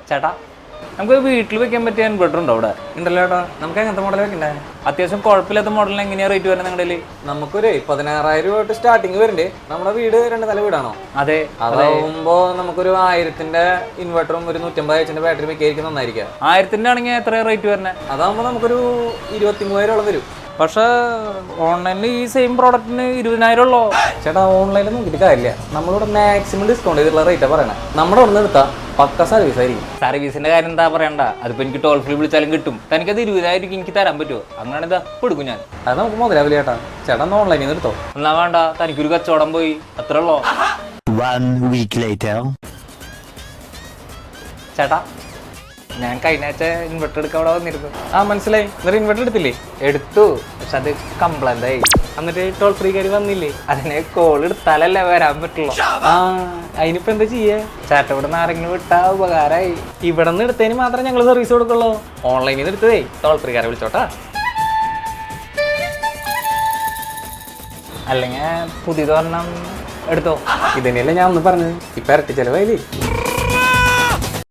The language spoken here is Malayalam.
ചേട്ടാ നമുക്ക് വീട്ടിൽ വെക്കാൻ പറ്റിയ ഇൻവെർട്ടർ ഉണ്ടോ അവിടെ? ഉണ്ടല്ലോ ചേട്ടാ, നമുക്ക് എങ്ങനത്തെ മോഡൽ വെക്കണ്ടേ? അത്യാവശ്യം കുഴപ്പമില്ലാത്ത മോഡലിന് എങ്ങനെയാ റേറ്റ് വരുന്നത് നിങ്ങളുടെ? നമുക്കൊരു 16,000 രൂപ തൊട്ട് സ്റ്റാർട്ടിങ് വരുന്നുണ്ട്. നമ്മുടെ വീട് 2 നില വീടാണോ? അതെ. അതാവുമ്പോ നമുക്കൊരു 1000-ന്റെ ഇൻവെർട്ടറും ഒരു 150 ബാറ്ററി വെക്കായിരിക്കും നന്നായിരിക്കാം. 1000-ന്റെ ആണെങ്കിൽ എത്ര റേറ്റ് വരുന്നത്? അതാവുമ്പോ നമുക്കൊരു 23,000 വരും. പക്ഷേ ഓൺലൈനിൽ ഈ സെയിം പ്രോഡക്റ്റിന് 20,000 ഉള്ളോ? ചേട്ടാ ഓൺലൈനിൽ നോക്കിയിട്ട് കാര്യമില്ല, നമ്മളിവിടെ മാക്സിമം ഡിസ്കൗണ്ട് ചെയ്തിട്ടുള്ള റേറ്റാണ് പറയണേ. നമ്മുടെ അവിടെ നിന്ന് എടുത്താൽ പക്ക സർവീസ് ആയിരിക്കും. സർവീസിന്റെ കാര്യം എന്താ പറയണ്ട, അതിപ്പോ എനിക്ക് ടോൾ ഫ്രീ വിളിച്ചാലും കിട്ടും. തനിക്കത് 20,000 എനിക്ക് തരാൻ പറ്റുമോ? അങ്ങനെ ഇതാ കൊടുക്കും ഞാൻ. അത് നമുക്ക് മുതലാവില്ല ചേട്ടാ. ചേട്ടാ ഒന്ന് ഓൺലൈനിൽ നിന്ന് എടുത്തോ. എന്നാ വേണ്ട, തനിക്കൊരു കച്ചവടം പോയി, അത്ര ഉള്ളോ? 1 week later. ചേട്ടാ ഞാൻ കഴിഞ്ഞ ആഴ്ച ഇൻവെർട്ടർ എടുക്കാൻ അവിടെ വന്നിരുന്നു. മനസ്സിലായി. എന്നിട്ട് ഇൻവെർട്ടർ എടുത്തില്ലേ? എടുത്തു, പക്ഷെ അത് കംപ്ലൈന്റ് ആയി. എന്നിട്ട് ടോൾ ഫ്രീ കാര്യം വന്നില്ലേ? അതിനെ കോൾ എടുത്താലല്ലേ വരാൻ പറ്റുള്ളൂ. അതിനിപ്പോ എന്താ ചെയ്യേ? ചേട്ടൻ ഇവിടെ നിന്ന് ആരെങ്കിലും വിട്ടാ ഉപകാരമായി. ഇവിടെ നിന്ന് എടുത്തതിന് മാത്രമേ ഞങ്ങൾ സർവീസ് കൊടുക്കുള്ളൂ. ഓൺലൈനിൽ നിന്ന് എടുത്തതേ ടോൾ ഫ്രീ കാരെ വിളിച്ചോട്ടാ. അല്ലെങ്കിൽ പുതിയതൊരെണ്ണം എടുത്തോ. ഇതന്നെയല്ലേ ഞാൻ ഒന്ന് പറഞ്ഞത്. ഇപ്പൊ ഇരട്ടി ചെലവായില്ലേ?